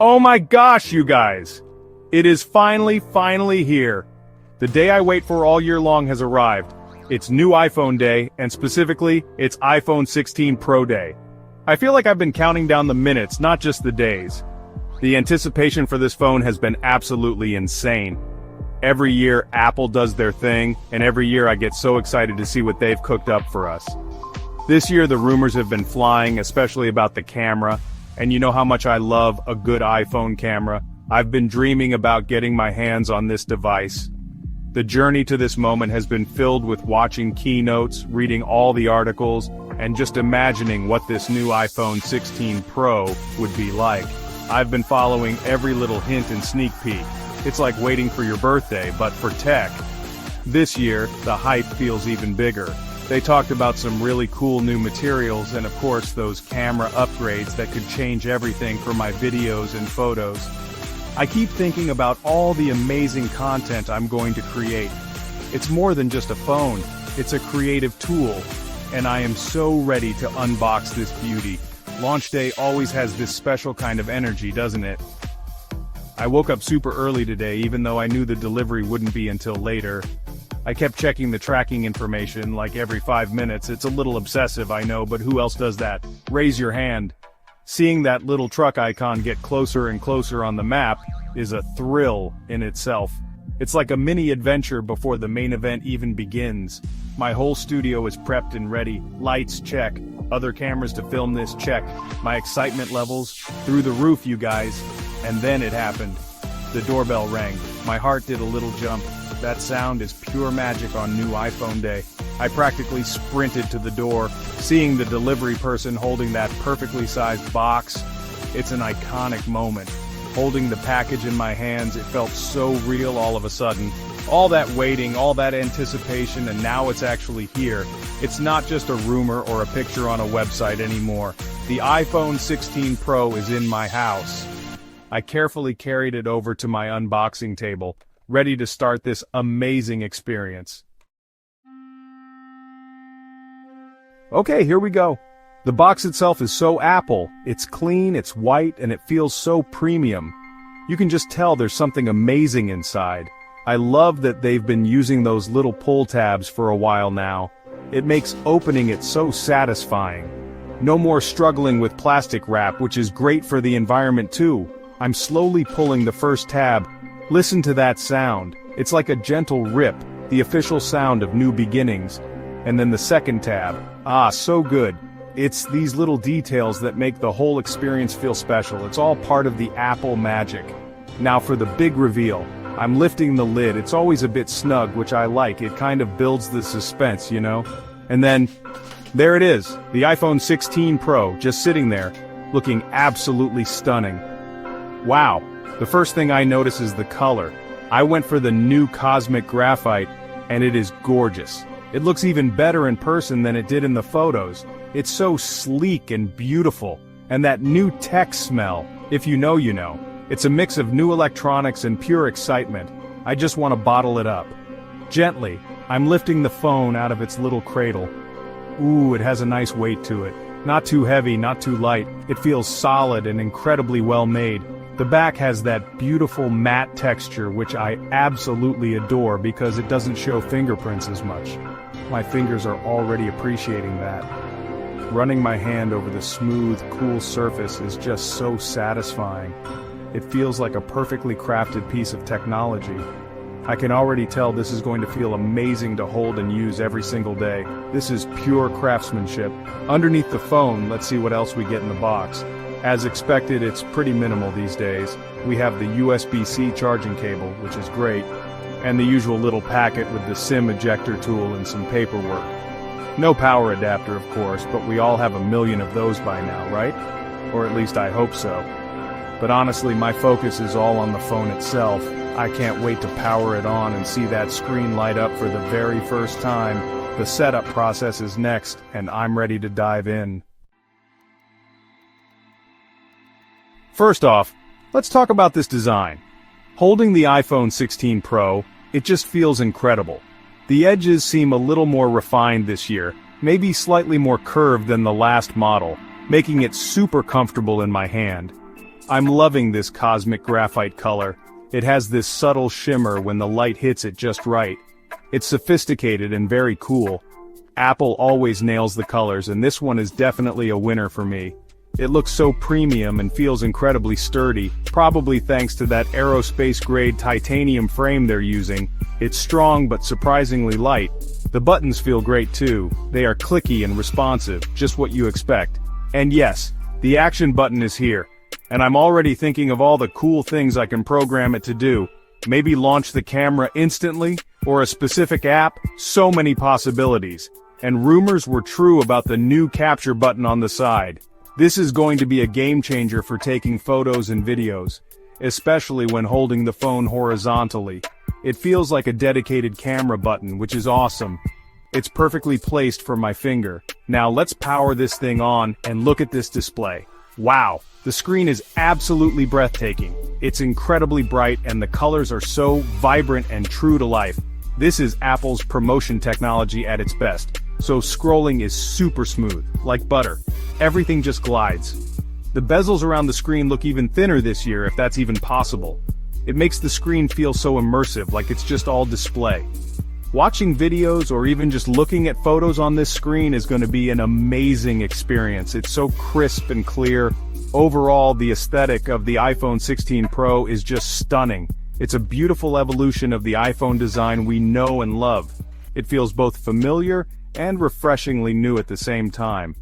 Oh my gosh, you guys! It is finally here. The day I wait for all year long has arrived. It's new iPhone day, and specifically, it's iPhone 16 Pro Day. I feel like I've been counting down the minutes, not just the days. The anticipation for this phone has been absolutely insane. Every year, Apple does their thing, and every year I get so excited to see what they've cooked up for us. This year the rumors have been flying, especially about the camera, and you know how much I love a good iPhone camera. I've been dreaming about getting my hands on this device. The journey to this moment has been filled with watching keynotes, reading all the articles, and just imagining what this new iPhone 16 Pro would be like. I've been following every little hint and sneak peek. It's like waiting for your birthday, but for tech. This year, the hype feels even bigger. They talked about some really cool new materials and of course those camera upgrades that could change everything for my videos and photos. I keep thinking about all the amazing content I'm going to create. It's more than just a phone, it's a creative tool, and I am so ready to unbox this beauty. Launch day always has this special kind of energy, doesn't it? I woke up super early today even though I knew the delivery wouldn't be until later. I kept checking the tracking information like every 5 minutes. It's a little obsessive, I know, but who else does that? Raise your hand. Seeing that little truck icon get closer and closer on the map is a thrill in itself. It's like a mini adventure before the main event even begins. My whole studio is prepped and ready. Lights, check. Other cameras to film this, check. My excitement levels, through the roof, you guys. And then it happened. The doorbell rang. My heart did a little jump. That sound is pure magic on new iPhone day. I practically sprinted to the door, seeing the delivery person holding that perfectly sized box. It's an iconic moment. Holding the package in my hands, it felt so real all of a sudden. All that waiting, all that anticipation, and now it's actually here. It's not just a rumor or a picture on a website anymore. The iPhone 16 Pro is in my house. I carefully carried it over to my unboxing table, ready to start this amazing experience. Okay, here we go. The box itself is so Apple. It's clean, it's white, and it feels so premium. You can just tell there's something amazing inside. I love that they've been using those little pull tabs for a while now. It makes opening it so satisfying. No more struggling with plastic wrap, which is great for the environment too. I'm slowly pulling the first tab. Listen to that sound. It's like a gentle rip, the official sound of new beginnings. And then the second tab. Ah, so good. It's these little details that make the whole experience feel special. It's all part of the Apple magic. Now for the big reveal. I'm lifting the lid. It's always a bit snug, which I like. It kind of builds the suspense, you know? And then, there it is. The iPhone 16 Pro, just sitting there, looking absolutely stunning. Wow. The first thing I notice is the color. I went for the new Cosmic Graphite, and it is gorgeous. It looks even better in person than it did in the photos. It's so sleek and beautiful, and that new tech smell, if you know you know. It's a mix of new electronics and pure excitement. I just want to bottle it up. Gently, I'm lifting the phone out of its little cradle. Ooh, it has a nice weight to it. Not too heavy, not too light. It feels solid and incredibly well made. The back has that beautiful matte texture which I absolutely adore because it doesn't show fingerprints as much. My fingers are already appreciating that. Running my hand over the smooth, cool surface is just so satisfying. It feels like a perfectly crafted piece of technology. I can already tell this is going to feel amazing to hold and use every single day. This is pure craftsmanship. Underneath the phone, let's see what else we get in the box. As expected, it's pretty minimal these days. We have the USB-C charging cable, which is great, and the usual little packet with the SIM ejector tool and some paperwork. No power adapter, of course, but we all have a million of those by now, right? Or at least I hope so. But honestly, my focus is all on the phone itself. I can't wait to power it on and see that screen light up for the very first time. The setup process is next, and I'm ready to dive in. First off, let's talk about this design. Holding the iPhone 16 Pro, it just feels incredible. The edges seem a little more refined this year, maybe slightly more curved than the last model, making it super comfortable in my hand. I'm loving this cosmic graphite color. It has this subtle shimmer when the light hits it just right. It's sophisticated and very cool. Apple always nails the colors, and this one is definitely a winner for me. It looks so premium and feels incredibly sturdy, probably thanks to that aerospace-grade titanium frame they're using. It's strong but surprisingly light. The buttons feel great too. They are clicky and responsive, just what you expect. And yes, the action button is here. And I'm already thinking of all the cool things I can program it to do. Maybe launch the camera instantly, or a specific app, so many possibilities. And rumors were true about the new capture button on the side. This is going to be a game changer for taking photos and videos, especially when holding the phone horizontally. It feels like a dedicated camera button, which is awesome. It's perfectly placed for my finger. Now let's power this thing on and look at this display. Wow, the screen is absolutely breathtaking. It's incredibly bright and the colors are so vibrant and true to life. This is Apple's promotion technology at its best. So scrolling is super smooth, like butter. Everything just glides. The bezels around the screen look even thinner this year, if that's even possible. It makes the screen feel so immersive, like it's just all display. Watching videos or even just looking at photos on this screen is going to be an amazing experience. It's so crisp and clear. Overall, the aesthetic of the iPhone 16 Pro is just stunning. It's a beautiful evolution of the iPhone design we know and love. It feels both familiar and refreshingly new at the same time.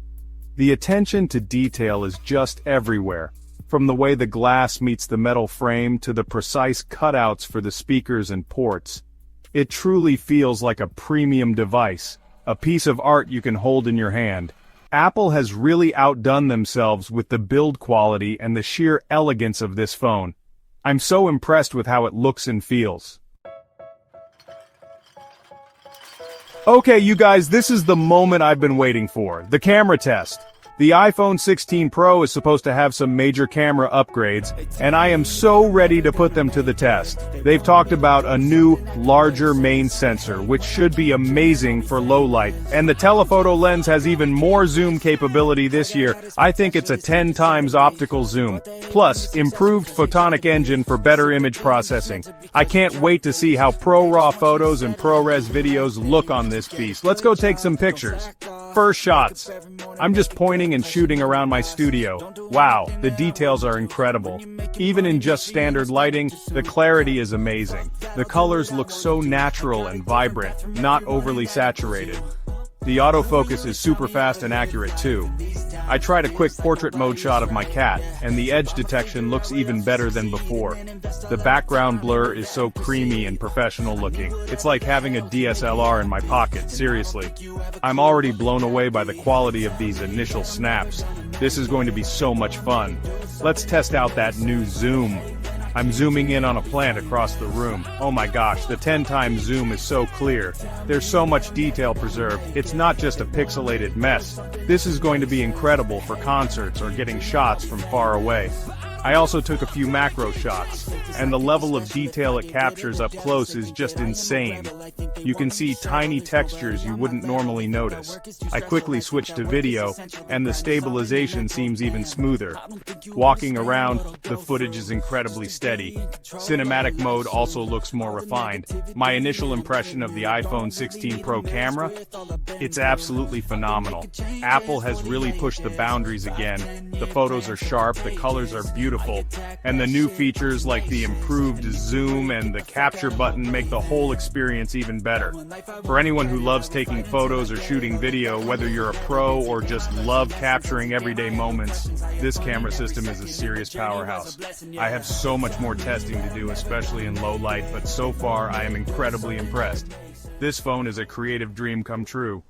The attention to detail is just everywhere, from the way the glass meets the metal frame to the precise cutouts for the speakers and ports. It truly feels like a premium device, a piece of art you can hold in your hand. Apple has really outdone themselves with the build quality and the sheer elegance of this phone. I'm so impressed with how it looks and feels. Okay, you guys, this is the moment I've been waiting for, the camera test. The iPhone 16 Pro is supposed to have some major camera upgrades, and I am so ready to put them to the test. They've talked about a new, larger main sensor, which should be amazing for low light, and the telephoto lens has even more zoom capability this year. I think it's a 10 times optical zoom, plus improved photonic engine for better image processing. I can't wait to see how ProRAW photos and ProRes videos look on this beast. Let's go take some pictures. First shots. I'm just pointing and shooting around my studio. Wow, the details are incredible. Even in just standard lighting, the clarity is amazing. The colors look so natural and vibrant, not overly saturated. The autofocus is super fast and accurate too. I tried a quick portrait mode shot of my cat, and the edge detection looks even better than before. The background blur is so creamy and professional looking. It's like having a DSLR in my pocket, seriously. I'm already blown away by the quality of these initial snaps. This is going to be so much fun. Let's test out that new zoom. I'm zooming in on a plant across the room. Oh my gosh, the 10 times zoom is so clear. There's so much detail preserved. It's not just a pixelated mess. This is going to be incredible for concerts or getting shots from far away. I also took a few macro shots, and the level of detail it captures up close is just insane. You can see tiny textures you wouldn't normally notice. I quickly switched to video, and the stabilization seems even smoother. Walking around, the footage is incredibly steady. Cinematic mode also looks more refined. My initial impression of the iPhone 16 Pro camera? It's absolutely phenomenal. Apple has really pushed the boundaries again. The photos are sharp, the colors are beautiful, and the new features like the improved zoom and the capture button make the whole experience even better. For anyone who loves taking photos or shooting video, whether you're a pro or just love capturing everyday moments, this camera system is a serious powerhouse. I have so much more testing to do, especially in low light, but so far I am incredibly impressed. This phone is a creative dream come true.